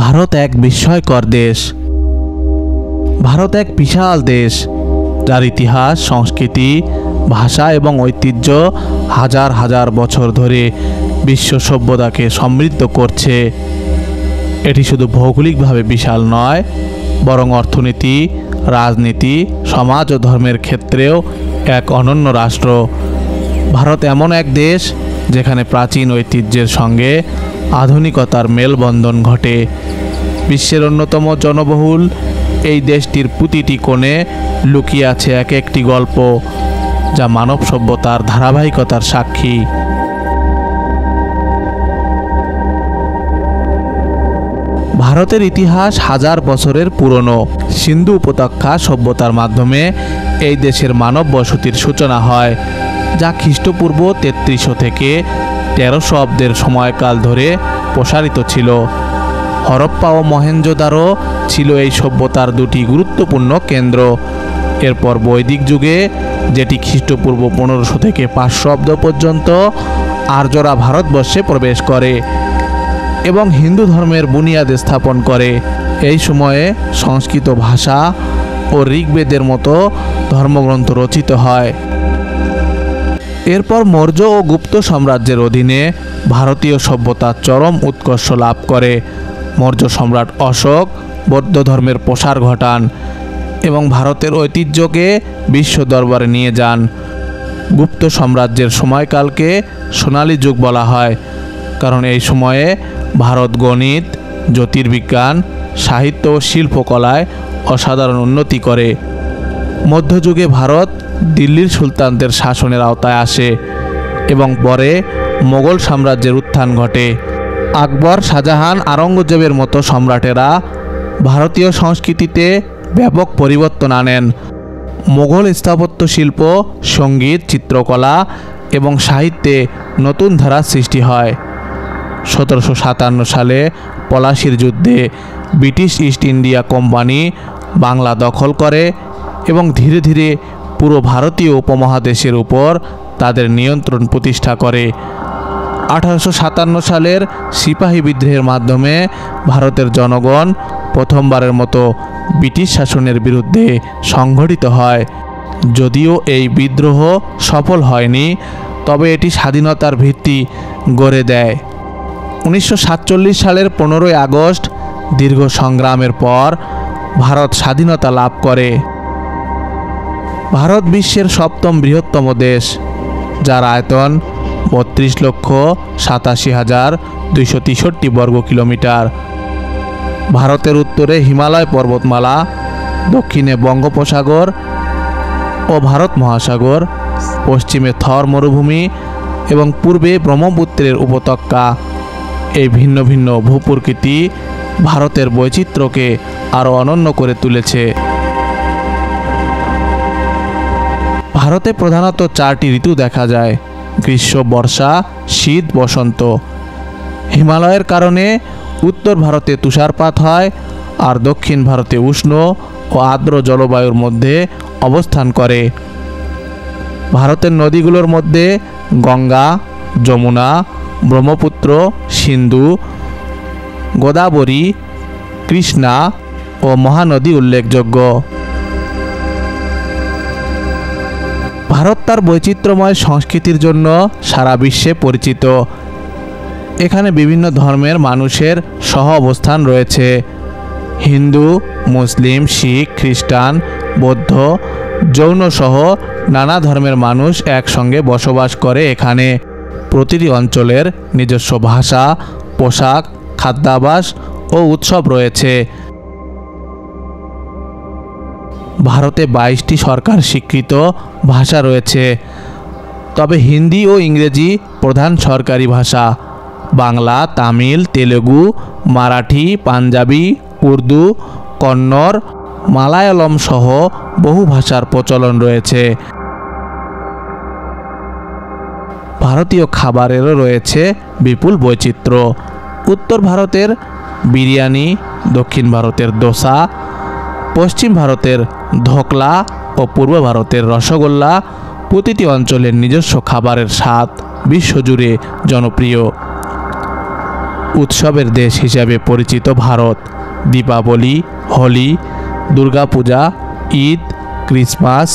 ভারত এক বিস্ময়কর দেশ। ভারত এক বিশাল দেশ, যার ইতিহাস, সংস্কৃতি, ভাষা এবং ঐতিহ্য হাজার হাজার বছর ধরে বিশ্ব সভ্যতাকে সমৃদ্ধ করছে। এটি শুধু ভৌগোলিকভাবে বিশাল নয়, বরং অর্থনীতি, রাজনীতি, সমাজ ও ধর্মের ক্ষেত্রেও এক অনন্য রাষ্ট্র। ভারত এমন এক দেশ যেখানে প্রাচীন ঐতিহ্যের সঙ্গে আধুনিকতার মেলবন্ধন ঘটে। বিশ্বের অন্যতম জনবহুল এই দেশটির প্রতিটি কোণে লুকিয়ে আছে এক একটি গল্প, যা মানব সভ্যতার ধারাবাহিকতার সাক্ষী। ভারতের ইতিহাস হাজার বছরের পুরনো। সিন্ধু উপত্যকা সভ্যতার মাধ্যমে এই দেশের মানব বসতির সূচনা হয়, যা খ্রিস্টপূর্ব ৩৩০০ থেকে ১৩০০ অব্দের সময়কাল ধরে প্রসারিত ছিল। হরপ্পা ও মহেঞ্জোদারো ছিল এই সভ্যতার দুটি গুরুত্বপূর্ণ কেন্দ্র। এরপর বৈদিক যুগে, যেটি খ্রিস্টপূর্ব ১৫০০ থেকে ৫০০ অব্দ পর্যন্ত, আর্যরা ভারতবর্ষে প্রবেশ করে এবং হিন্দু ধর্মের বুনিয়াদ স্থাপন করে। এই সময়ে সংস্কৃত ভাষা ও ঋগ্বেদের মতো ধর্মগ্রন্থ রচিত হয়। এরপর মৌর্য ও গুপ্ত সাম্রাজ্যের অধীনে ভারতীয় সভ্যতা চরম উৎকর্ষ লাভ করে। মৌর্য সম্রাট অশোক বৌদ্ধ ধর্মের প্রসার ঘটান এবং ভারতের ঐতিহ্যকে বিশ্ব দরবারে নিয়ে যান। গুপ্ত সাম্রাজ্যের সময়কালকে সোনালী যুগ বলা হয়, কারণ এই সময়ে ভারত গণিত, জ্যোতির্বিজ্ঞান, সাহিত্য ও শিল্পকলায় অসাধারণ উন্নতি করে। মধ্যযুগে ভারত দিল্লির সুলতানদের শাসনের আওতায় আসে এবং পরে মোগল সাম্রাজ্যের উত্থান ঘটে। আকবর, শাহজাহান, আওরঙ্গজেবের মতো সম্রাটেরা ভারতীয় সংস্কৃতিতে ব্যাপক পরিবর্তন আনেন। মোগল স্থাপত্য শিল্প, সঙ্গীত, চিত্রকলা এবং সাহিত্যে নতুন ধারার সৃষ্টি হয়। ১৭৫৭ সালে পলাশির যুদ্ধে British east India company Bangla দখল করে এবং ধীরে ধীরে পুরো ভারতীয় উপমহাদেশের উপর তাদের নিয়ন্ত্রণ প্রতিষ্ঠা করে। ১৮৫৭ সালের সিপাহী বিদ্রোহের মাধ্যমে ভারতের জনগণ প্রথমবারের মতো ব্রিটিশ শাসনের বিরুদ্ধে সংগঠিত হয়। যদিও এই বিদ্রোহ সফল হয়নি, তবে এটি স্বাধীনতার ভিত্তি গড়ে দেয়। ১৯৪৭ সালের ১৫ই আগস্ট দীর্ঘ সংগ্রামের পর ভারত স্বাধীনতা লাভ করে। ভারত বিশ্বের সপ্তম বৃহত্তম দেশ, যার আয়তন ৩২,৮৭,২৬৩ বর্গ কিলোমিটার। ভারতের উত্তরে হিমালয় পর্বতমালা, দক্ষিণে বঙ্গোপসাগর ও ভারত মহাসাগর, পশ্চিমে থর মরুভূমি এবং পূর্বে ব্রহ্মপুত্রের উপত্যকা। এই ভিন্ন ভিন্ন ভূপ্রকৃতি ভারতের বৈচিত্র্যকে আরও অনন্য করে তুলেছে। ভারতে প্রধানত ৪টি ঋতু দেখা যায়: গ্রীষ্ম, বর্ষা, শীত, বসন্ত। হিমালয়ের কারণে উত্তর ভারতে তুষারপাত হয়, আর দক্ষিণ ভারতে উষ্ণ ও আর্দ্র জলবায়ুর মধ্যে অবস্থান করে। ভারতের নদীগুলোর মধ্যে গঙ্গা, যমুনা, ব্রহ্মপুত্র, সিন্ধু, গোদাবরী, কৃষ্ণা ও মহানদী উল্লেখযোগ্য। ভারত তার বৈচিত্র্যময় সংস্কৃতির জন্য সারা বিশ্বে পরিচিত। এখানে বিভিন্ন ধর্মের মানুষের সহ অবস্থান রয়েছে। হিন্দু, মুসলিম, শিখ, খ্রিস্টান, বৌদ্ধ, জৈন সহ নানা ধর্মের মানুষ একসঙ্গে বসবাস করে এখানে। প্রতিটি অঞ্চলের নিজস্ব ভাষা, পোশাক, খাদ্যাভ্যাস ও উৎসব রয়েছে। ভারতে ২২টি সরকার স্বীকৃত ভাষা রয়েছে, তবে হিন্দি ও ইংরেজি প্রধান সরকারি ভাষা। বাংলা, তামিল, তেলুগু, মারাঠি, পাঞ্জাবি, উর্দু, কন্নড়, মালায়ালম সহ বহু ভাষার প্রচলন রয়েছে। ভারতীয় খাবারেরও রয়েছে বিপুল বৈচিত্র্য। উত্তর ভারতের বিরিয়ানি, দক্ষিণ ভারতের দোসা, পশ্চিম ভারতের ধোকলা ও পূর্ব ভারতের রসগোল্লা। প্রতিটি অঞ্চলের নিজস্ব খাবারের স্বাদ বিশ্বজুড়ে জনপ্রিয়। উৎসবের দেশ হিসাবে পরিচিত ভারত। দীপাবলি, হোলি, দুর্গাপূজা, ঈদ, ক্রিসমাস,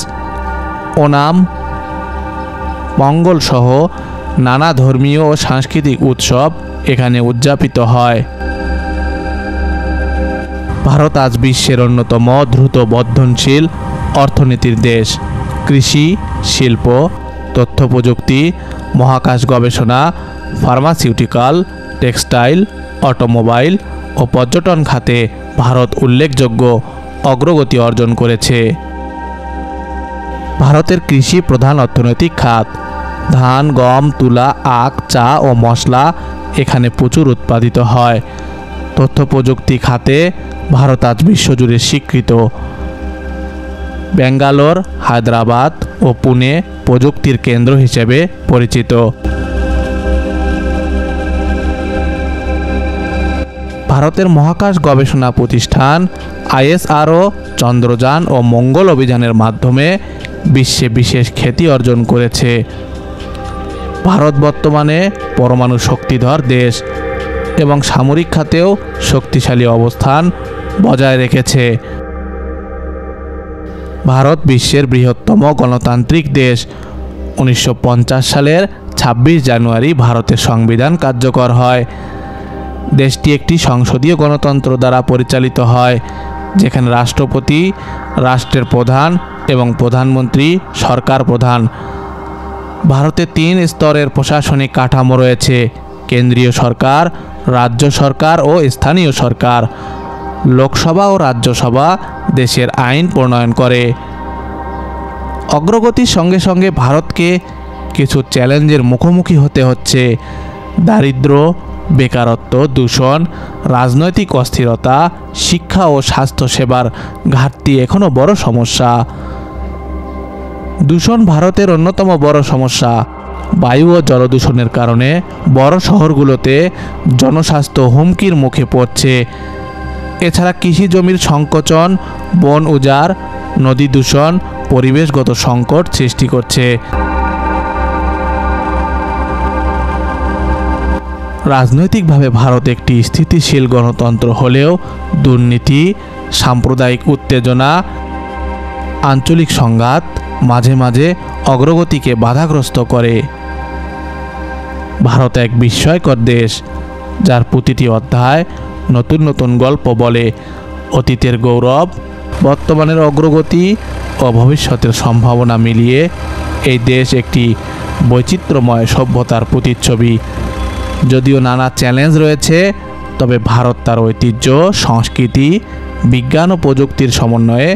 ওনাম, মঙ্গল সহ নানা ধর্মীয় ও সাংস্কৃতিক উৎসব এখানে উদযাপিত হয়। ভারত আজ বিশ্বের অন্যতম দ্রুত বর্ধনশীল অর্থনীতির দেশ। কৃষি, শিল্প, তথ্য প্রযুক্তি, মহাকাশ গবেষণা, ফার্মাসিউটিক্যাল, টেক্সটাইল, অটোমোবাইল ও পর্যটন খাতে ভারত উল্লেখযোগ্য অগ্রগতি অর্জন করেছে। ভারতের কৃষি প্রধান অর্থনৈতিক খাত। ধান, গম, তুলা, আখ, চা ও মশলা এখানে প্রচুর উৎপাদিত হয়। তথ্য প্রযুক্তি খাতে ভারত আজ বিশ্বজুড়ে স্বীকৃত। ব্যাঙ্গালোর, হায়দ্রাবাদ ও পুনে প্রযুক্তির কেন্দ্র হিসেবে পরিচিত। ভারতের মহাকাশ গবেষণা প্রতিষ্ঠান ISRO চন্দ্রযান ও মঙ্গল অভিযানের মাধ্যমে বিশ্বে বিশেষ খ্যাতি অর্জন করেছে। ভারত বর্তমানে পরমাণু শক্তিধর দেশ এবং সামরিক খাতেও শক্তিশালী অবস্থান বজায় রেখেছে। ভারত বিশ্বের বৃহত্তম গণতান্ত্রিক দেশ। 1950 সালের 26 জানুয়ারি ভারতের সংবিধান কার্যকর হয়। দেশটি একটি সংসদীয় গণতন্ত্র দ্বারা পরিচালিত হয়, যেখানে রাষ্ট্রপতি রাষ্ট্রের প্রধান এবং প্রধানমন্ত্রী সরকার প্রধান। ভারতে 3 স্তরের প্রশাসনিক কাঠামো রয়েছে: কেন্দ্রীয় সরকার, রাজ্য সরকার ও স্থানীয় সরকার। লোকসভা ও রাজ্যসভা দেশের আইন প্রণয়ন করে। অগ্রগতির সঙ্গে সঙ্গে ভারতকে কিছু চ্যালেঞ্জের মুখোমুখি হতে হচ্ছে। দারিদ্র্য, বেকারত্ব, দূষণ, রাজনৈতিক অস্থিরতা, শিক্ষা ও স্বাস্থ্যসেবার ঘাটতি এখনও বড় সমস্যা। দূষণ ভারতের অন্যতম বড় সমস্যা। বায়ু ও জলদূষণের কারণে বড় শহরগুলোতে জনস্বাস্থ্য হুমকির মুখে পড়ছে। এছাড়া কৃষি জমির সংকোচন, বন উজাড়, নদী দূষণ পরিবেশগত সংকট সৃষ্টি করছে। রাজনৈতিকভাবে ভারত একটি স্থিতিশীল গণতন্ত্র হলেও দুর্নীতি, সাম্প্রদায়িক উত্তেজনা, আঞ্চলিক সংঘাত মাঝে মাঝে অগ্রগতিকে বাধাগ্রস্ত করে। ভারত এক বিস্ময়কর দেশ, যার প্রতিটি অধ্যায় নতুন নতুন গল্প বলে। অতীতের গৌরব, বর্তমানের অগ্রগতি ও ভবিষ্যতের সম্ভাবনা মিলিয়ে এই দেশ একটি বৈচিত্র্যময় সভ্যতার প্রতিচ্ছবি। যদিও নানা চ্যালেঞ্জ রয়েছে, তবে ভারত তার ঐতিহ্য, সংস্কৃতি, বিজ্ঞান ও প্রযুক্তির সমন্বয়ে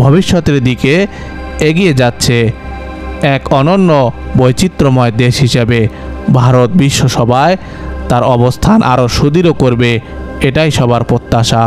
ভবিষ্যতের দিকে এগিয়ে যাচ্ছে। এক অনন্য বৈচিত্র্যময় দেশ হিসেবে ভারত বিশ্বসভায় তার অবস্থান আরও সুদৃঢ় করবে, এটাই সবার প্রত্যাশা।